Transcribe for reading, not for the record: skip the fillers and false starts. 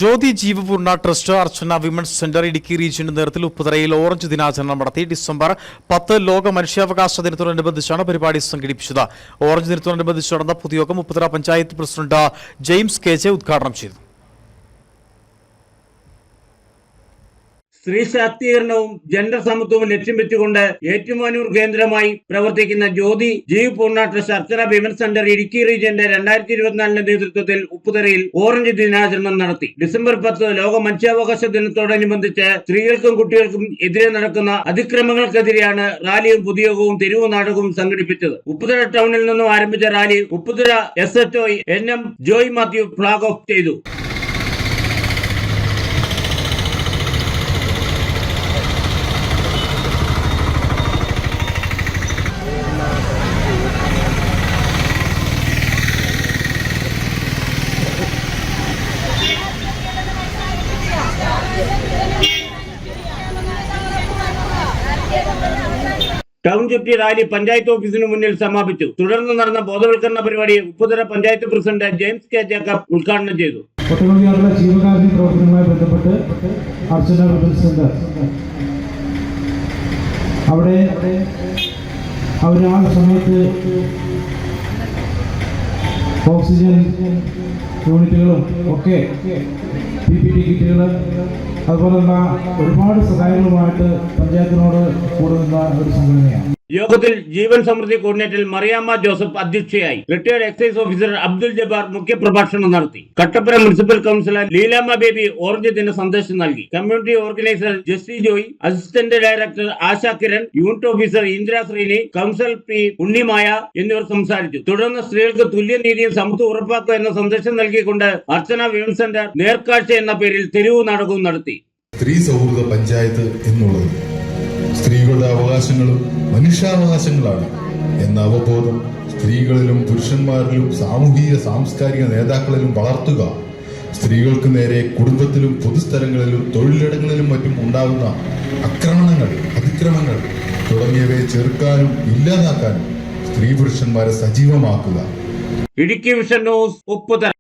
ജ്യോതി ജീവപൂർണ്ണ trust അർച്ചന women's centre Idukki റീജിയന്റെ നേതൃത്വത്തിൽ ഉപ്പുതറയിൽ orange ദിനാചരണം നടത്തി. ഡിസംബർ 10 ലോക മനുഷ്യാവകാശ ദിനത്തോടനുബന്ധിച്ചാണ് പരിപാടി സംഘടിപ്പിച്ചത്. ഓറഞ്ച് ദിനത്തോടനുബന്ധിച്ച് നടന്ന പൊതുയോഗം Upputhara panchayat president James K J ഉദ്ഘാടനം ചെയ്തു. സ്ത്രീ ശാക്തീകരണവും ജെൻഡർ സമത്വവും ലക്ഷ്യം വെച്ചുകൊണ്ട് ഏറ്റുമാനൂർ കേന്ദ്രമായി പ്രവർത്തിക്കുന്ന ജ്യോതി ജീവപൂർണ്ണ ട്രസ്റ്റ് അർച്ചന വിമൻസ് സെന്റർ ഇടുക്കി റീജിയന്റെ 2024 നേതൃത്വത്തിൽ ഉപ്പുതറയിൽ ഓറഞ്ച് ദിനാചരണം നടത്തി. ഡിസംബർ 10 ലോക മനുഷ്യാവകാശ ദിനത്തോടനുബന്ധിച്ച് സ്ത്രീകൾക്കും കുട്ടികൾക്കും എതിരെ നടക്കുന്ന അതിക്രമങ്ങൾക്കെതിരെയാണ് റാലിയും പൊതുയോഗവും തെരുവ് നാടകവും സംഘടിപ്പിച്ചത്. ഉപ്പുതറ ടൗണിൽ നിന്നും ആരംഭിച്ച rally Upputhara SHO NM Joy Mathew flag off ചെയ്തു. ടൗൺ ചുറ്റി റാലി പഞ്ചായത്ത് ഓഫീസിന് മുന്നിൽ സമാപിച്ചു. തുടർന്ന് നടന്ന ബോധവൽക്കരണ പരിപാടി Upputhara panchayat president James K Jacob ഉദ്ഘാടനം ചെയ്തു. ഒട്ടനവധിയായുള്ള ജീവകാരുണ്യ പ്രവർത്തനവുമായി ബന്ധപ്പെട്ട് അർച്ചന വിമൻസ് സെന്റർ അവിടെ അവർ ആ സമയത്ത് ഓക്സിജൻ യൂണിറ്റുകളും ഒക്കെ PPT കിറ്റുകൾ അതുപോലുള്ള ഒരുപാട് സഹായങ്ങളുമായിട്ട് പഞ്ചായത്തിനോട് കൂടുന്ന ഒരു സംഘടനയാണ്. യോഗത്തിൽ ജീവൻ സമൃദ്ധി കോർഡിനേറ്റർ മറിയാമ്മ ജോസഫ് അധ്യക്ഷയായി. Retired excise officer Abdul Jabbar മുഖ്യപ്രഭാഷണം നടത്തി. Kattappana municipal councillor Leelamma Baby orange ദിന സന്ദേശം നൽകി. Community organiser Justy Joy, assistant director Asha Kiran, unit officer Indira Sreeni, councillor P Unnimaya എന്നിവർ സംസാരിച്ചു. തുടർന്ന് സ്ത്രീകൾക്ക് തുല്യനീതിയും സമത്വം ഉറപ്പാക്കുക എന്ന സന്ദേശം നൽകിക്കൊണ്ട് അർച്ചന വിമൻസ് സെന്റർ നേർക്കാഴ്ച എന്ന പേരിൽ തെരുവ് നാടകവും നടത്തി. സ്ത്രീ സൗഹൃദ പഞ്ചായത്ത് എന്നുള്ളത് സ്ത്രീകളുടെ അവകാശങ്ങളും മനുഷ്യാവകാശങ്ങളാണ് എന്ന അവബോധം സ്ത്രീകളിലും പുരുഷന്മാരിലും സാമൂഹിക സാംസ്കാരിക നേതാക്കളിലും വളർത്തുക, സ്ത്രീകൾക്ക് നേരെ കുടുംബത്തിലും പൊതുസ്ഥലങ്ങളിലും തൊഴിലിടങ്ങളിലും മറ്റും ഉണ്ടാകുന്ന ആക്രമണങ്ങൾ, അതിക്രമങ്ങൾ തുടങ്ങിയവയെ ചെറുക്കാനും ഇല്ലാതാക്കാനും സ്ത്രീ പുരുഷന്മാരെ സജീവമാക്കുക. Idukki vision news Upputhara.